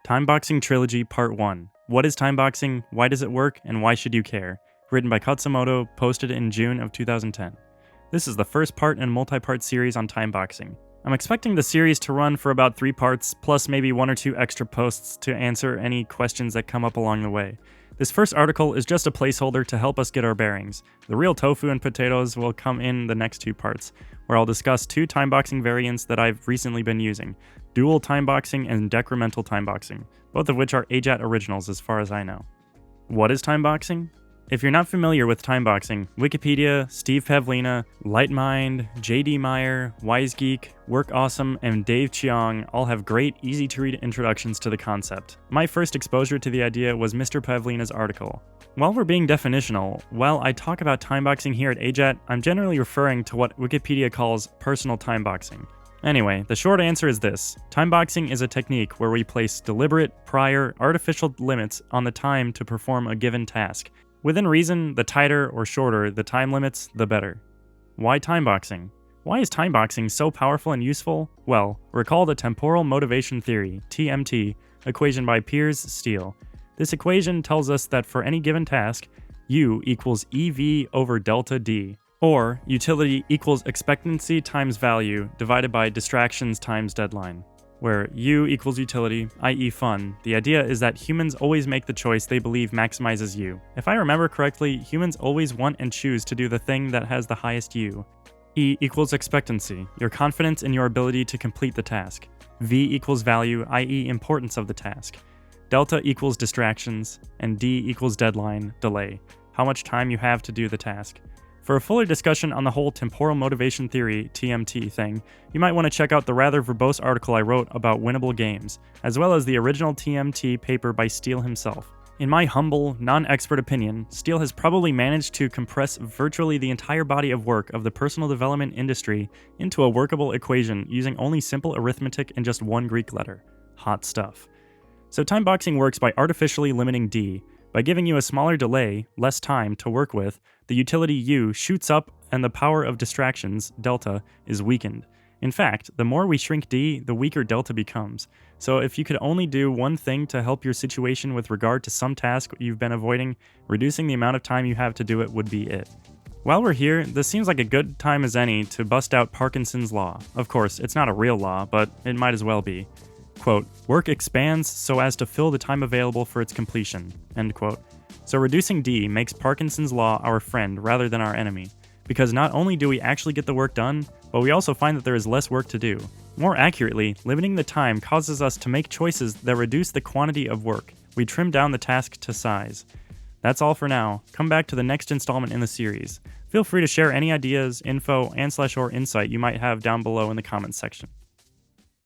Timeboxing Trilogy Part 1. What is timeboxing, why does it work, and why should you care? Written by Khatzumoto, posted in June of 2010. This is the first part in a multi-part series on timeboxing. I'm expecting the series to run for about 3 parts, plus maybe 1 or 2 extra posts to answer any questions that come up along the way. This first article is just a placeholder to help us get our bearings. The real tofu and potatoes will come in the next 2 parts, where I'll discuss 2 timeboxing variants that I've recently been using, dual timeboxing and decremental timeboxing, both of which are AJATT originals as far as I know. What is timeboxing? If you're not familiar with timeboxing, Wikipedia, Steve Pavlina, Lightmind, JD Meyer, WiseGeek, Work Awesome, and Dave Chiang all have great, easy-to-read introductions to the concept. My first exposure to the idea was Mr. Pavlina's article. While we're being definitional, while I talk about timeboxing here at AJATT, I'm generally referring to what Wikipedia calls personal timeboxing. Anyway, the short answer is this. Timeboxing is a technique where we place deliberate, prior, artificial limits on the time to perform a given task. Within reason, the tighter or shorter the time limits, the better. Why timeboxing? Why is timeboxing so powerful and useful? Well, recall the temporal motivation theory, TMT, equation by Peirce-Steele. This equation tells us that for any given task, U equals EV over delta D, or utility equals expectancy times value divided by distractions times deadline, where U equals utility, i.e. fun. The idea is that humans always make the choice they believe maximizes U. If I remember correctly, humans always want and choose to do the thing that has the highest U. E equals expectancy, your confidence in your ability to complete the task. V equals value, i.e. importance of the task. Delta equals distractions, and D equals deadline, delay, how much time you have to do the task. For a fuller discussion on the whole temporal motivation theory, TMT thing, you might want to check out the rather verbose article I wrote about winnable games, as well as the original TMT paper by Steele himself. In my humble, non-expert opinion, Steele has probably managed to compress virtually the entire body of work of the personal development industry into a workable equation using only simple arithmetic and just 1 Greek letter. Hot stuff. So timeboxing works by artificially limiting D. By giving you a smaller delay, less time, to work with, the utility U shoots up and the power of distractions, delta, is weakened. In fact, the more we shrink D, the weaker delta becomes. So if you could only do one thing to help your situation with regard to some task you've been avoiding, reducing the amount of time you have to do it would be it. While we're here, this seems like a good time as any to bust out Parkinson's law. Of course, it's not a real law, but it might as well be. Quote, work expands so as to fill the time available for its completion, end quote. So reducing D makes Parkinson's law our friend rather than our enemy, because not only do we actually get the work done, but we also find that there is less work to do. More accurately, limiting the time causes us to make choices that reduce the quantity of work. We trim down the task to size. That's all for now. Come back to the next installment in the series. Feel free to share any ideas, info, and/or insight you might have down below in the comments section.